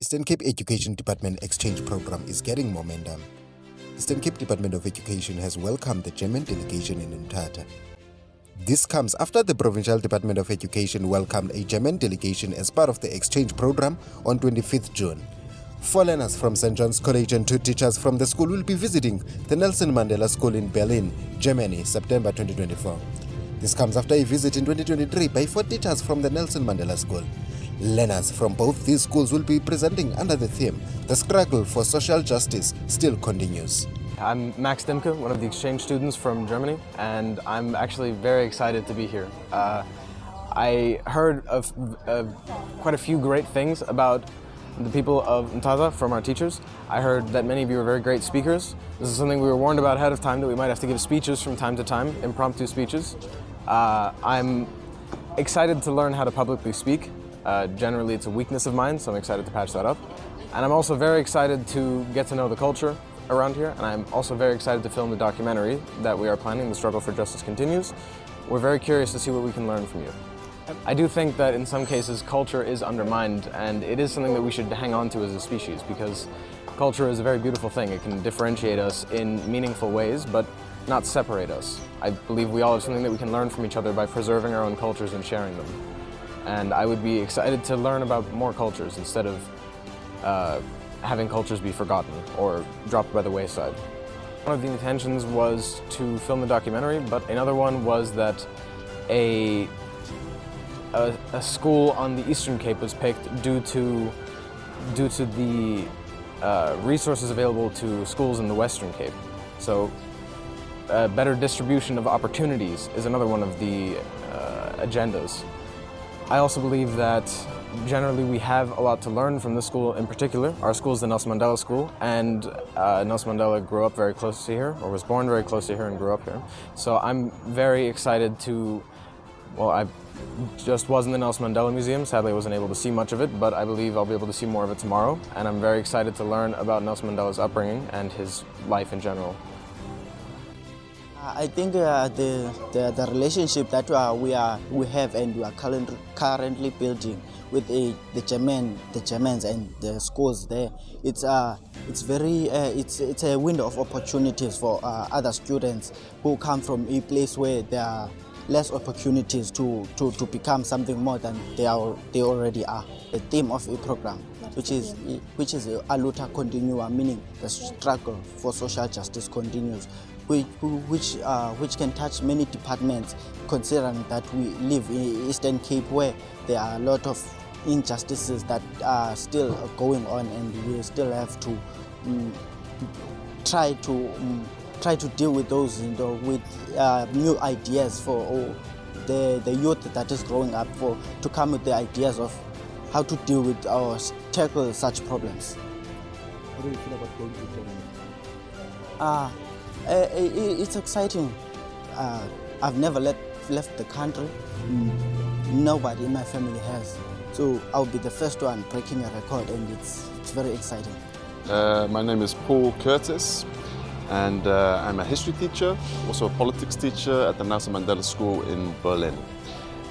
Eastern Cape Education Department exchange program is getting momentum. Eastern Cape Department of Education has welcomed the German delegation in MTHATHA. This comes after the Provincial Department of Education welcomed a German delegation as part of the exchange program on 25th June. 4 learners from St. John's College and 2 teachers from the school will be visiting the Nelson Mandela School in Berlin, Germany, September 2024. This comes after a visit in 2023 by 4 teachers from the Nelson Mandela School. Learners from both these schools will be presenting under the theme, "The struggle for social justice still continues." I'm Max Dimke, one of the exchange students from Germany, and I'm actually very excited to be here. I heard of quite a few great things about the people of MTHATHA from our teachers. I heard that many of you are very great speakers. This is something we were warned about ahead of time, that we might have to give speeches from time to time, impromptu speeches. I'm excited to learn how to publicly speak. Generally it's a weakness of mine, so I'm excited to patch that up. And I'm also very excited to get to know the culture around here, and I'm also very excited to film the documentary that we are planning, The Struggle for Justice Continues. We're very curious to see what we can learn from you. I do think that in some cases culture is undermined, and it is something that we should hang on to as a species, because culture is a very beautiful thing. It can differentiate us in meaningful ways, but not separate us. I believe we all have something that we can learn from each other by preserving our own cultures and sharing them. And I would be excited to learn about more cultures instead of having cultures be forgotten or dropped by the wayside. One of the intentions was to film the documentary, but another one was that a school on the Eastern Cape was picked due to the resources available to schools in the Western Cape. So better distribution of opportunities is another one of the agendas. I also believe that generally we have a lot to learn from this school in particular. Our school is the Nelson Mandela School, and Nelson Mandela grew up very close to here, or was born very close to here and grew up here. So I'm very excited to, well, I just was in the Nelson Mandela Museum. Sadly, I wasn't able to see much of it, but I believe I'll be able to see more of it tomorrow. And I'm very excited to learn about Nelson Mandela's upbringing and his life in general. I think the relationship that we have and we are currently building with the Germans and the schools there, it's a window of opportunities for other students who come from a place where there are less opportunities to become something more than they already are. The theme of a program, which is a luta continua, meaning the struggle for social justice continues, which can touch many departments, considering that we live in Eastern Cape where there are a lot of injustices that are still going on, and we still have to try to deal with those, with new ideas for the youth that is growing up, to come with the ideas of how to deal with or tackle such problems. How do you feel about going to Germany? It's exciting. I've never left the country. Nobody in my family has. So I'll be the first one breaking a record, and it's very exciting. My name is Paul Curtis, and I'm a history teacher, also a politics teacher at the Nelson Mandela School in Berlin.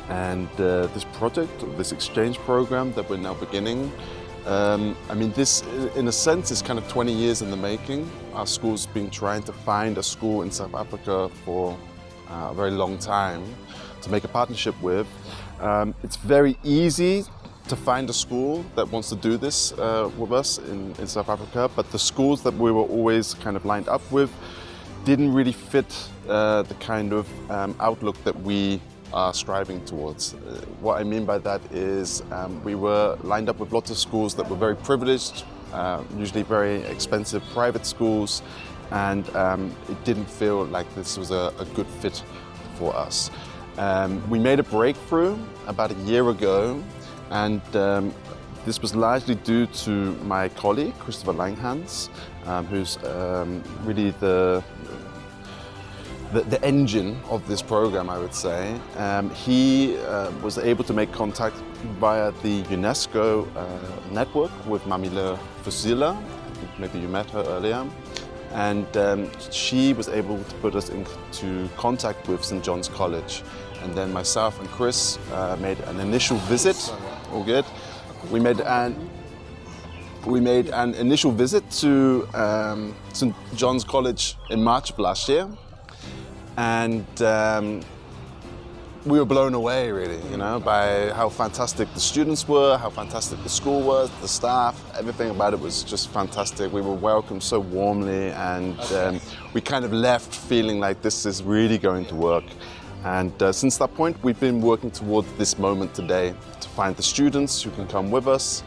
And this project, this exchange program that we're now beginning, I mean, this, in a sense, is kind of 20 years in the making. Our school's been trying to find a school in South Africa for a very long time to make a partnership with. It's very easy to find a school that wants to do this with us in South Africa, but the schools that we were always kind of lined up with didn't really fit the kind of outlook that we are striving towards. What I mean by that is we were lined up with lots of schools that were very privileged, usually very expensive private schools, and it didn't feel like this was a good fit for us. We made a breakthrough about a year ago, and this was largely due to my colleague, Christopher Langhans, who's really the engine of this program, I would say. He was able to make contact via the UNESCO network with Mamile Fusila. I think maybe you met her earlier. And she was able to put us into contact with St. John's College. And then myself and Chris made an initial visit. All good. We made an We made an initial visit to St. John's College in March of last year, and we were blown away, really, by how fantastic the students were, how fantastic the school was, the staff, everything about it was just fantastic. We were welcomed so warmly, and we kind of left feeling like this is really going to work. And since that point, we've been working towards this moment today to find the students who can come with us,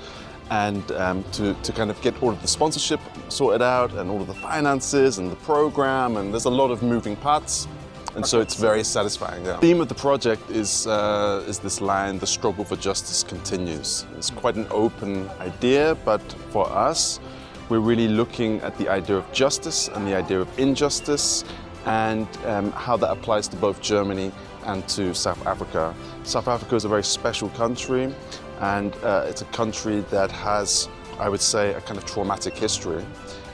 and to kind of get all of the sponsorship sorted out and all of the finances and the program, and there's a lot of moving parts. And so it's very satisfying. Yeah. The theme of the project is this line, the struggle for justice continues. It's quite an open idea, but for us, we're really looking at the idea of justice and the idea of injustice, and how that applies to both Germany and to South Africa. South Africa is a very special country, and it's a country that has, I would say, a kind of traumatic history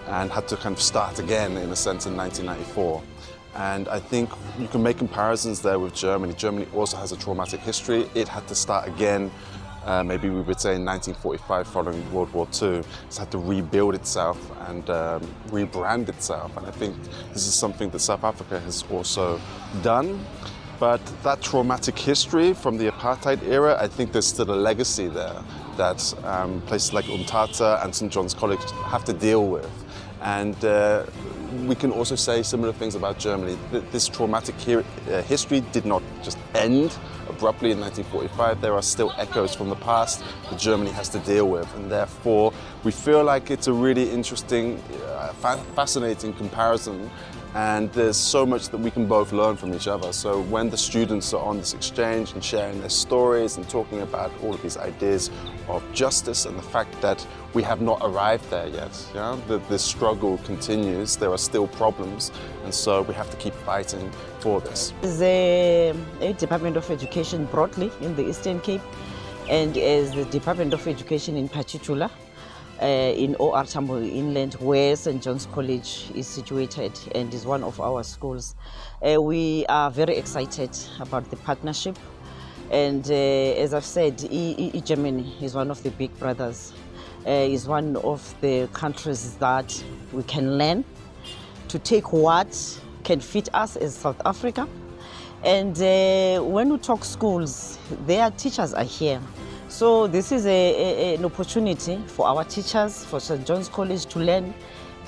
and had to kind of start again, in a sense, in 1994. And I think you can make comparisons there with Germany. Germany also has a traumatic history. It had to start again, maybe we would say in 1945, following World War II. It's had to rebuild itself and rebrand itself. And I think this is something that South Africa has also done. But that traumatic history from the apartheid era, I think there's still a legacy there that places like MTHATHA and St. John's College have to deal with. And we can also say similar things about Germany. This traumatic history did not just end abruptly in 1945. There are still echoes from the past that Germany has to deal with, and therefore we feel like it's a really interesting, fascinating comparison, and there's so much that we can both learn from each other. So when the students are on this exchange and sharing their stories and talking about all of these ideas of justice and the fact that we have not arrived there yet, that this struggle continues, there are still problems, and so we have to keep fighting for this. As a Department of Education broadly in the Eastern Cape, and as the Department of Education in particular, in OR Tambo Inland, where St. John's College is situated and is one of our schools. We are very excited about the partnership, and as I've said, Germany is one of the big brothers, is one of the countries that we can learn to take what can fit us as South Africa. And when we talk schools, their teachers are here. So this is an opportunity for our teachers, for St. John's College, to learn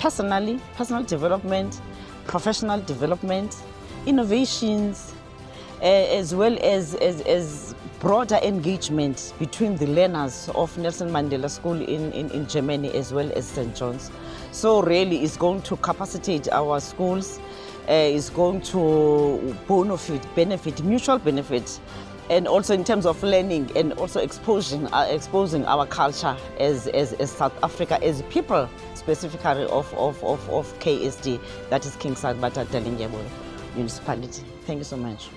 personal development, professional development, innovations, as well as broader engagement between the learners of Nelson Mandela School in Germany as well as St. John's. So really it's going to capacitate our schools, it's going to benefit, mutual benefit, and also in terms of learning and also exposing our culture as South Africa, as people specifically of KSD, that is King Salbata Dalindyebo Municipality. Thank you so much.